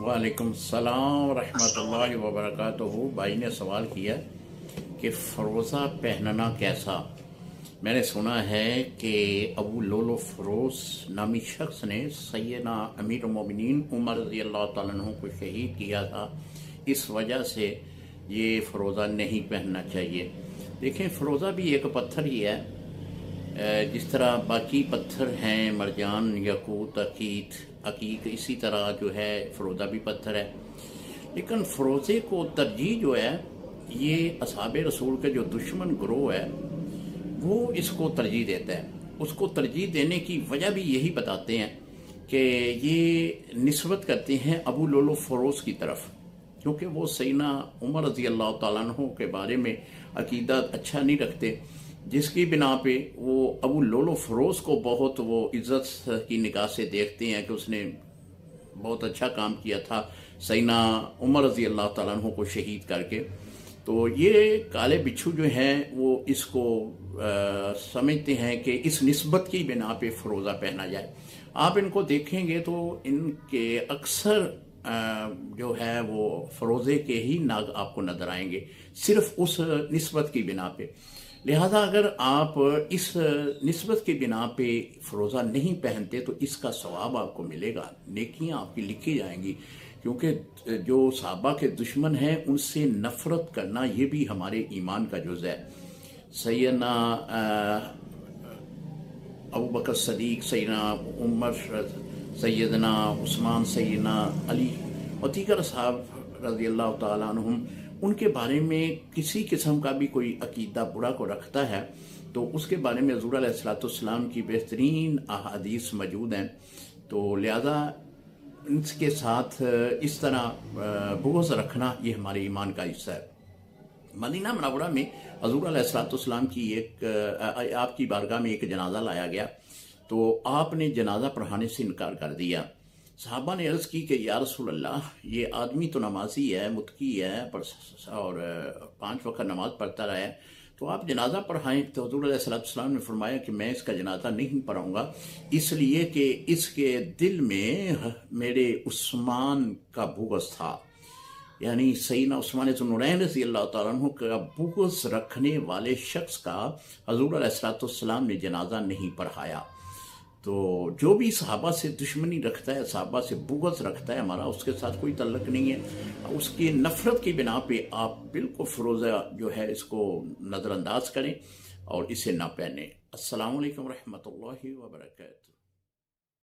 وعلیکم السلام ورحمۃ اللہ وبرکاتہ۔ بھائی نے سوال کیا کہ فروزہ پہننا کیسا۔ میں نے سنا ہے کہ ابو لولو فروز نامی شخص نے سیدنا امیر المومنین عمر رضی اللہ تعالیٰ عنہ کو شہید کیا تھا، اس وجہ سے یہ فروزہ نہیں پہننا چاہیے۔ دیکھیں، فروزہ بھی ایک پتھر ہی ہے، جس طرح باقی پتھر ہیں مرجان، یاقوت، عقیق، اسی طرح جو ہے فروزہ بھی پتھر ہے۔ لیکن فروزے کو ترجیح جو ہے، یہ اصحاب رسول کے جو دشمن گروہ ہے وہ اس کو ترجیح دیتا ہے۔ اس کو ترجیح دینے کی وجہ بھی یہی بتاتے ہیں کہ یہ نسبت کرتے ہیں ابو لولو فروز کی طرف، کیونکہ وہ سیدنا عمر رضی اللہ تعالیٰ عنہ کے بارے میں عقیدہ اچھا نہیں رکھتے، جس کی بنا پہ وہ ابو لولو فروز کو بہت وہ عزت کی نگاہ سے دیکھتے ہیں کہ اس نے بہت اچھا کام کیا تھا سیدنا عمر رضی اللہ تعالیٰ عنہ کو شہید کر کے۔ تو یہ کالے بچھو جو ہیں وہ اس کو سمجھتے ہیں کہ اس نسبت کی بنا پہ فروزہ پہنا جائے۔ آپ ان کو دیکھیں گے تو ان کے اکثر جو ہے وہ فروزے کے ہی ناگ آپ کو نظر آئیں گے، صرف اس نسبت کی بنا پہ۔ لہذا اگر آپ اس نسبت کی بنا پہ فروزہ نہیں پہنتے تو اس کا ثواب آپ کو ملے گا، نیکیاں آپ کی لکھی جائیں گی، کیونکہ جو صحابہ کے دشمن ہیں ان سے نفرت کرنا یہ بھی ہمارے ایمان کا جز ہے۔ سیدنا ابو بکر صدیق، سیدنا عمر، سیدنا عثمان، سیدنا علی اور دیگر صحاب رضی اللہ تعالیٰ عنہم، ان کے بارے میں کسی قسم کا بھی کوئی عقیدہ برا کو رکھتا ہے تو اس کے بارے میں حضور علیہ السلام کی بہترین احادیث موجود ہیں۔ تو لہذا ان کے ساتھ اس طرح بغض رکھنا یہ ہمارے ایمان کا حصہ ہے۔ مدینہ منورہ میں حضور علیہ السلام کی آپ کی بارگاہ میں ایک جنازہ لایا گیا تو آپ نے جنازہ پڑھانے سے انکار کر دیا۔ صحابہ نے عرض کی کہ یا رسول اللہ، یہ آدمی تو نمازی ہے، متقی ہے اور 5 وقت نماز پڑھتا رہا ہے، تو آپ جنازہ پڑھائیں۔ تو حضور علیہ السلام نے فرمایا کہ میں اس کا جنازہ نہیں پڑھاؤں گا، اس لیے کہ اس کے دل میں میرے عثمان کا بغض تھا، یعنی سیدنا عثمان ذو النورین رضی اللہ تعالیٰ عنہ کا بغض رکھنے والے شخص کا حضور علیہ السلام نے جنازہ نہیں پڑھایا۔ تو جو بھی صحابہ سے دشمنی رکھتا ہے، صحابہ سے بغض رکھتا ہے، ہمارا اس کے ساتھ کوئی تعلق نہیں ہے۔ اس کی نفرت کی بنا پہ آپ بالکل فروزہ جو ہے اس کو نظر انداز کریں اور اسے نہ پہنیں۔ السلام علیکم ورحمۃ اللہ وبرکاتہ۔